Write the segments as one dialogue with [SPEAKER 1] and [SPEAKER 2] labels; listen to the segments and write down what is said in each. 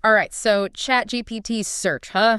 [SPEAKER 1] All right, so ChatGPT search, huh?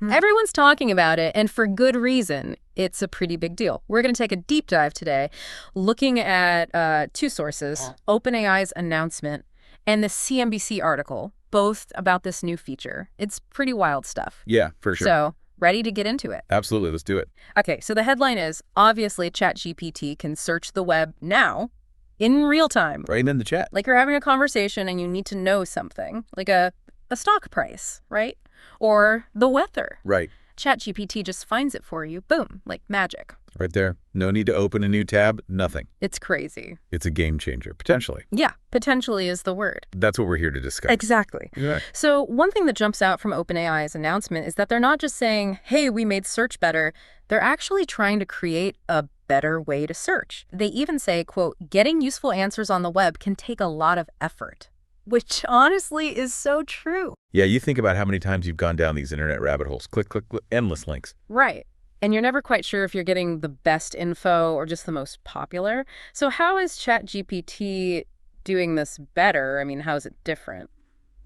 [SPEAKER 1] Everyone's talking about it, and for good reason. It's a pretty big deal. We're going to take a deep dive today, looking at two sources, OpenAI's announcement and the CNBC article, both about this new feature. It's pretty wild stuff.
[SPEAKER 2] Yeah, for sure.
[SPEAKER 1] So, ready to get into it?
[SPEAKER 2] Absolutely, let's do it.
[SPEAKER 1] Okay, so the headline is, obviously ChatGPT can search the web now, in real time.
[SPEAKER 2] Right in the chat.
[SPEAKER 1] Like you're having a conversation and you need to know something, like a stock price, right? Or the weather.
[SPEAKER 2] Right.
[SPEAKER 1] ChatGPT just finds it for you. Boom, like magic.
[SPEAKER 2] Right there. No need to open a new tab, nothing.
[SPEAKER 1] It's crazy.
[SPEAKER 2] It's a game changer, potentially.
[SPEAKER 1] Yeah, potentially is the word.
[SPEAKER 2] That's what we're here to discuss.
[SPEAKER 1] Exactly.
[SPEAKER 2] Yeah.
[SPEAKER 1] So one thing that jumps out from OpenAI's announcement is that they're not just saying, hey, we made search better. They're actually trying to create a better way to search. They even say, quote, getting useful answers on the web can take a lot of effort. Which honestly is so true.
[SPEAKER 2] Yeah, you think about how many times you've gone down these internet rabbit holes. Click, click, click, endless links.
[SPEAKER 1] Right. And you're never quite sure if you're getting the best info or just the most popular. So how is ChatGPT doing this better? I mean, how is it different?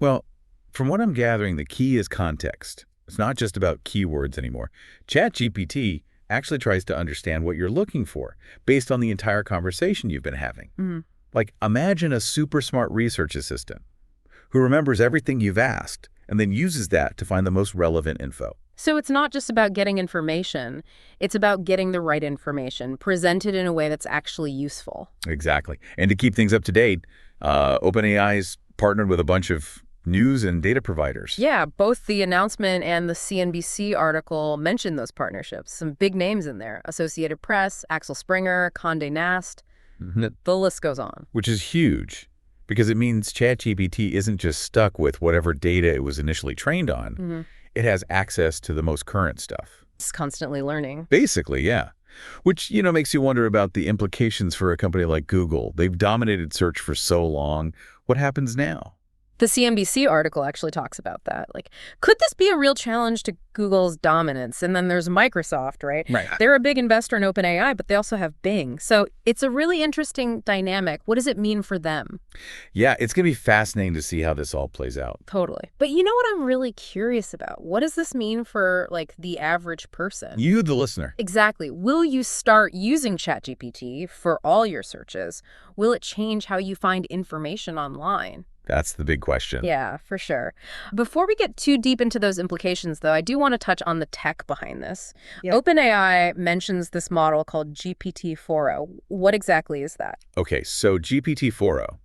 [SPEAKER 2] Well, from what I'm gathering, the key is context. It's not just about keywords anymore. ChatGPT actually tries to understand what you're looking for based on the entire conversation you've been having.
[SPEAKER 1] Mm-hmm.
[SPEAKER 2] Like, imagine a super smart research assistant who remembers everything you've asked and then uses that to find the most relevant info.
[SPEAKER 1] So it's not just about getting information. It's about getting the right information presented in a way that's actually useful.
[SPEAKER 2] Exactly. And to keep things up to date, OpenAI's partnered with a bunch of news and data providers.
[SPEAKER 1] Yeah, both the announcement and the CNBC article mention those partnerships. Some big names in there. Associated Press, Axel Springer, Condé Nast. The list goes on.
[SPEAKER 2] Which is huge, because it means ChatGPT isn't just stuck with whatever data it was initially trained on.
[SPEAKER 1] Mm-hmm.
[SPEAKER 2] It has access to the most current stuff.
[SPEAKER 1] It's constantly learning.
[SPEAKER 2] Basically, yeah. Which, makes you wonder about the implications for a company like Google. They've dominated search for so long. What happens now?
[SPEAKER 1] The CNBC article actually talks about that. Like, could this be a real challenge to Google's dominance? And then there's Microsoft, right?
[SPEAKER 2] Right.
[SPEAKER 1] They're a big investor in OpenAI, but they also have Bing. So it's a really interesting dynamic. What does it mean for them?
[SPEAKER 2] Yeah, it's going to be fascinating to see how this all plays out.
[SPEAKER 1] Totally. But you know what I'm really curious about? What does this mean for, like, the average person?
[SPEAKER 2] You, the listener.
[SPEAKER 1] Exactly. Will you start using ChatGPT for all your searches? Will it change how you find information online?
[SPEAKER 2] That's the big question.
[SPEAKER 1] Yeah, for sure. Before we get too deep into those implications, though, I do want to touch on the tech behind this. Yep. OpenAI mentions this model called GPT-4o. What exactly is that?
[SPEAKER 2] Okay, so GPT-4o.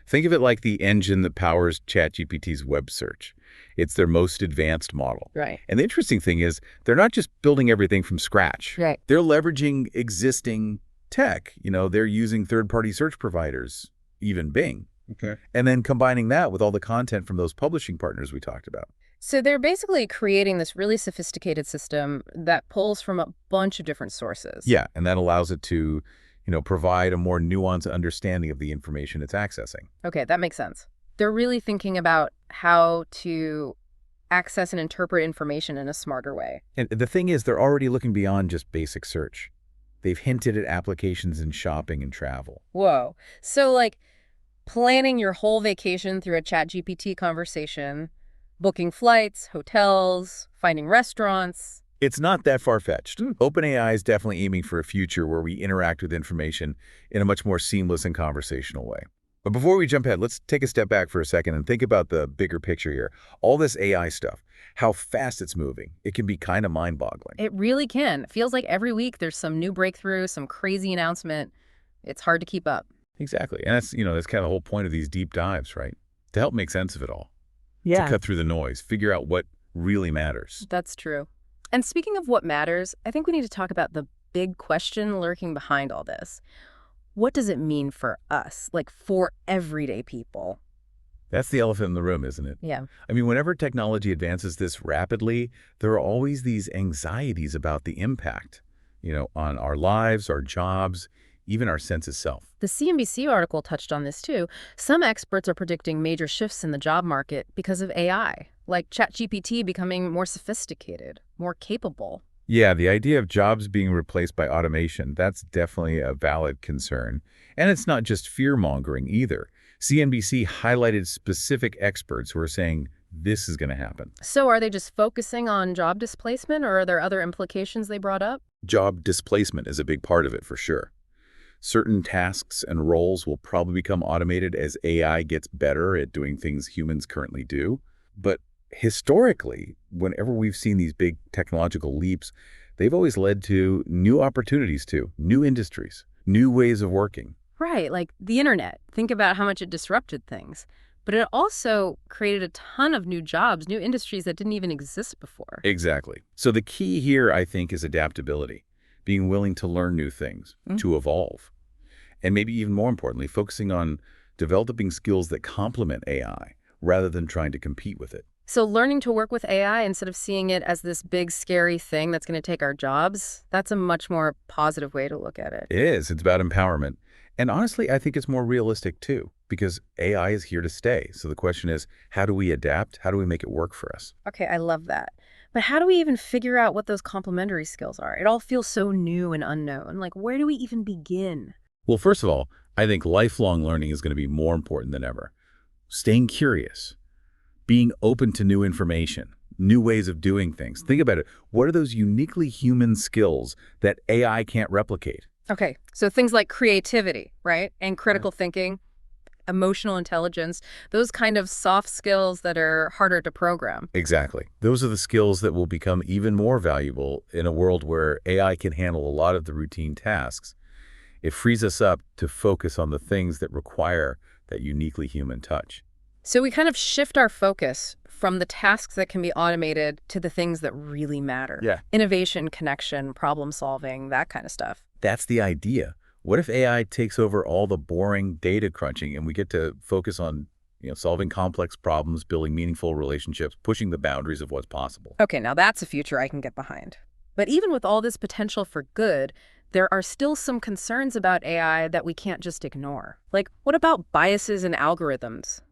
[SPEAKER 2] Think of it like the engine that powers ChatGPT's web search. It's their most advanced model.
[SPEAKER 1] Right.
[SPEAKER 2] And the interesting thing is they're not just building everything from scratch.
[SPEAKER 1] Right.
[SPEAKER 2] They're leveraging existing tech. They're using third-party search providers, even Bing. Okay. And then combining that with all the content from those publishing partners we talked about.
[SPEAKER 1] So they're basically creating this really sophisticated system that pulls from a bunch of different sources.
[SPEAKER 2] Yeah, and that allows it to, provide a more nuanced understanding of the information it's accessing.
[SPEAKER 1] Okay, that makes sense. They're really thinking about how to access and interpret information in a smarter way.
[SPEAKER 2] And the thing is, they're already looking beyond just basic search. They've hinted at applications in shopping and travel.
[SPEAKER 1] Whoa. So, like, planning your whole vacation through a ChatGPT conversation, booking flights, hotels, finding restaurants.
[SPEAKER 2] It's not that far-fetched. OpenAI is definitely aiming for a future where we interact with information in a much more seamless and conversational way. But before we jump ahead, let's take a step back for a second and think about the bigger picture here. All this AI stuff, how fast it's moving, it can be kind of mind-boggling.
[SPEAKER 1] It really can. It feels like every week there's some new breakthrough, some crazy announcement. It's hard to keep up.
[SPEAKER 2] Exactly. And that's, that's kind of the whole point of these deep dives, right? To help make sense of it all.
[SPEAKER 1] Yeah.
[SPEAKER 2] To cut through the noise, figure out what really matters.
[SPEAKER 1] That's true. And speaking of what matters, I think we need to talk about the big question lurking behind all this. What does it mean for us, like for everyday people?
[SPEAKER 2] That's the elephant in the room, isn't it?
[SPEAKER 1] Yeah.
[SPEAKER 2] I mean, whenever technology advances this rapidly, there are always these anxieties about the impact, on our lives, our jobs, even our sense of self.
[SPEAKER 1] The CNBC article touched on this too. Some experts are predicting major shifts in the job market because of AI, like ChatGPT becoming more sophisticated, more capable.
[SPEAKER 2] Yeah, the idea of jobs being replaced by automation, that's definitely a valid concern. And it's not just fear-mongering either. CNBC highlighted specific experts who are saying this is going to happen.
[SPEAKER 1] So are they just focusing on job displacement, or are there other implications they brought up?
[SPEAKER 2] Job displacement is a big part of it for sure. Certain tasks and roles will probably become automated as AI gets better at doing things humans currently do. But historically, whenever we've seen these big technological leaps, they've always led to new opportunities too, new industries, new ways of working.
[SPEAKER 1] Right, like the internet. Think about how much it disrupted things. But it also created a ton of new jobs, new industries that didn't even exist before.
[SPEAKER 2] Exactly. So the key here, I think, is adaptability, being willing to learn new things, to evolve. And maybe even more importantly, focusing on developing skills that complement AI rather than trying to compete with it.
[SPEAKER 1] So learning to work with AI instead of seeing it as this big, scary thing that's going to take our jobs, that's a much more positive way to look at it.
[SPEAKER 2] It is. It's about empowerment. And honestly, I think it's more realistic too, because AI is here to stay. So the question is, how do we adapt? How do we make it work for us?
[SPEAKER 1] Okay, I love that. But how do we even figure out what those complementary skills are? It all feels so new and unknown. Like, where do we even begin?
[SPEAKER 2] Well, first of all, I think lifelong learning is going to be more important than ever. Staying curious, being open to new information, new ways of doing things. Think about it. What are those uniquely human skills that AI can't replicate?
[SPEAKER 1] Okay, so things like creativity, right? And critical thinking, emotional intelligence, those kind of soft skills that are harder to program.
[SPEAKER 2] Exactly. Those are the skills that will become even more valuable in a world where AI can handle a lot of the routine tasks. It frees us up to focus on the things that require that uniquely human touch.
[SPEAKER 1] So we kind of shift our focus from the tasks that can be automated to the things that really matter.
[SPEAKER 2] Yeah.
[SPEAKER 1] Innovation, connection, problem solving, that kind of stuff.
[SPEAKER 2] That's the idea. What if AI takes over all the boring data crunching and we get to focus on, solving complex problems, building meaningful relationships, pushing the boundaries of what's possible?
[SPEAKER 1] Okay, now that's a future I can get behind. But even with all this potential for good, there are still some concerns about AI that we can't just ignore. Like, what about biases in algorithms?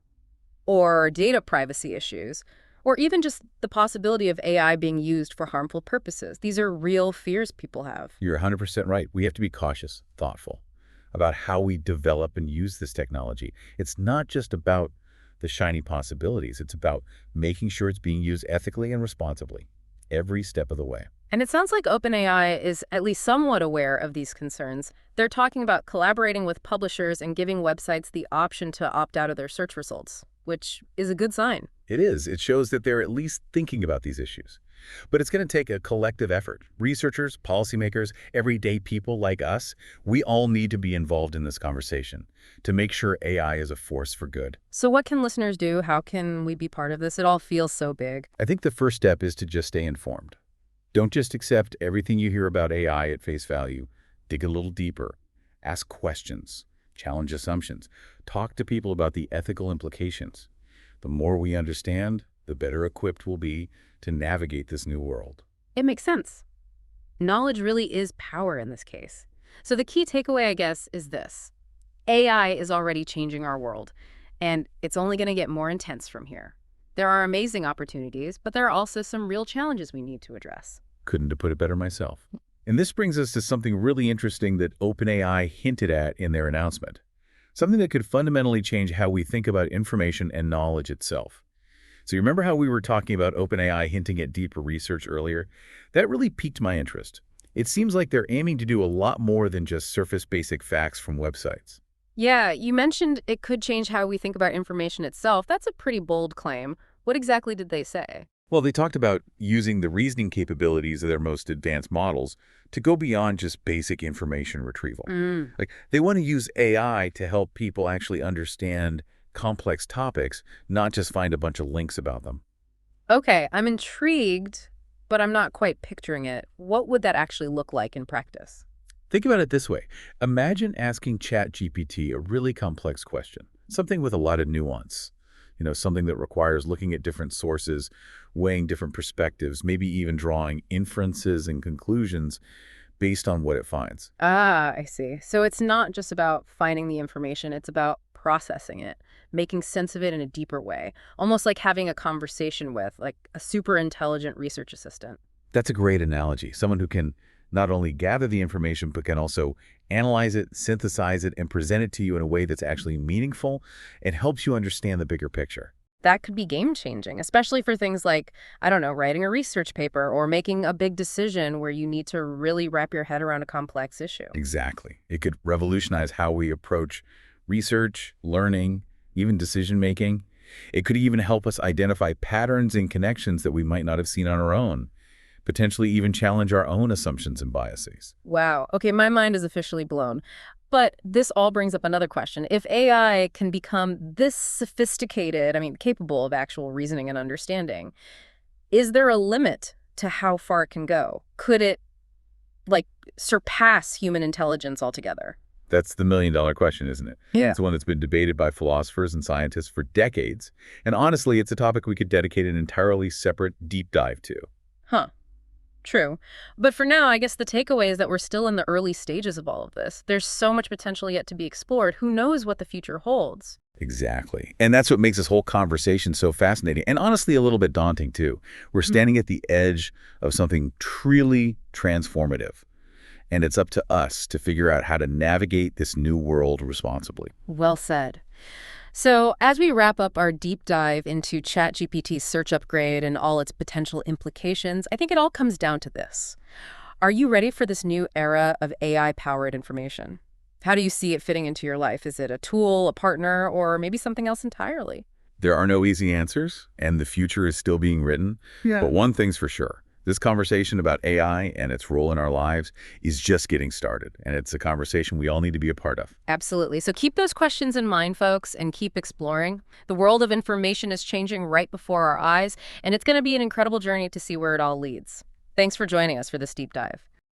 [SPEAKER 1] Or data privacy issues? Or even just the possibility of AI being used for harmful purposes? These are real fears people have.
[SPEAKER 2] You're 100% right. We have to be cautious, thoughtful about how we develop and use this technology. It's not just about the shiny possibilities. It's about making sure it's being used ethically and responsibly every step of the way.
[SPEAKER 1] And it sounds like OpenAI is at least somewhat aware of these concerns. They're talking about collaborating with publishers and giving websites the option to opt out of their search results, which is a good sign.
[SPEAKER 2] It is. It shows that they're at least thinking about these issues. But it's going to take a collective effort. Researchers, policymakers, everyday people like us, we all need to be involved in this conversation to make sure AI is a force for good.
[SPEAKER 1] So what can listeners do? How can we be part of this? It all feels so big.
[SPEAKER 2] I think the first step is to just stay informed. Don't just accept everything you hear about AI at face value. Dig a little deeper. Ask questions. Challenge assumptions. Talk to people about the ethical implications. The more we understand, the better equipped we'll be to navigate this new world.
[SPEAKER 1] It makes sense. Knowledge really is power in this case. So the key takeaway, I guess, is this. AI is already changing our world, and it's only going to get more intense from here. There are amazing opportunities, but there are also some real challenges we need to address.
[SPEAKER 2] Couldn't have put it better myself. And this brings us to something really interesting that OpenAI hinted at in their announcement. Something that could fundamentally change how we think about information and knowledge itself. So you remember how we were talking about OpenAI hinting at deeper research earlier? That really piqued my interest. It seems like they're aiming to do a lot more than just surface basic facts from websites.
[SPEAKER 1] Yeah, you mentioned it could change how we think about information itself. That's a pretty bold claim. What exactly did they say?
[SPEAKER 2] Well, they talked about using the reasoning capabilities of their most advanced models to go beyond just basic information retrieval. Like, they want to use AI to help people actually understand complex topics, not just find a bunch of links about them.
[SPEAKER 1] Okay, I'm intrigued, but I'm not quite picturing it. What would that actually look like in practice?
[SPEAKER 2] Think about it this way. Imagine asking ChatGPT a really complex question, something with a lot of nuance. Something that requires looking at different sources, weighing different perspectives, maybe even drawing inferences and conclusions based on what it finds.
[SPEAKER 1] Ah, I see. So it's not just about finding the information, it's about processing it, making sense of it in a deeper way, almost like having a conversation with, like, a super intelligent research assistant.
[SPEAKER 2] That's a great analogy. Someone who can not only gather the information, but can also analyze it, synthesize it, and present it to you in a way that's actually meaningful and helps you understand the bigger picture.
[SPEAKER 1] That could be game-changing, especially for things like, I don't know, writing a research paper or making a big decision where you need to really wrap your head around a complex issue.
[SPEAKER 2] Exactly. It could revolutionize how we approach research, learning, even decision-making. It could even help us identify patterns and connections that we might not have seen on our own, potentially even challenge our own assumptions and biases.
[SPEAKER 1] Wow. Okay, my mind is officially blown. But this all brings up another question. If AI can become this sophisticated, capable of actual reasoning and understanding, is there a limit to how far it can go? Could it, like, surpass human intelligence altogether?
[SPEAKER 2] That's the million-dollar question, isn't it?
[SPEAKER 1] Yeah.
[SPEAKER 2] It's one that's been debated by philosophers and scientists for decades. And honestly, it's a topic we could dedicate an entirely separate deep dive to.
[SPEAKER 1] Huh. True. But for now, I guess the takeaway is that we're still in the early stages of all of this. There's so much potential yet to be explored. Who knows what the future holds?
[SPEAKER 2] Exactly. And that's what makes this whole conversation so fascinating and honestly a little bit daunting, too. We're standing at the edge of something truly transformative. And it's up to us to figure out how to navigate this new world responsibly.
[SPEAKER 1] Well said. So as we wrap up our deep dive into ChatGPT's search upgrade and all its potential implications, I think it all comes down to this. Are you ready for this new era of AI-powered information? How do you see it fitting into your life? Is it a tool, a partner, or maybe something else entirely?
[SPEAKER 2] There are no easy answers, and the future is still being written.
[SPEAKER 1] Yeah.
[SPEAKER 2] But one thing's for sure. This conversation about AI and its role in our lives is just getting started, and it's a conversation we all need to be a part of.
[SPEAKER 1] Absolutely. So keep those questions in mind, folks, and keep exploring. The world of information is changing right before our eyes, and it's going to be an incredible journey to see where it all leads. Thanks for joining us for this deep dive.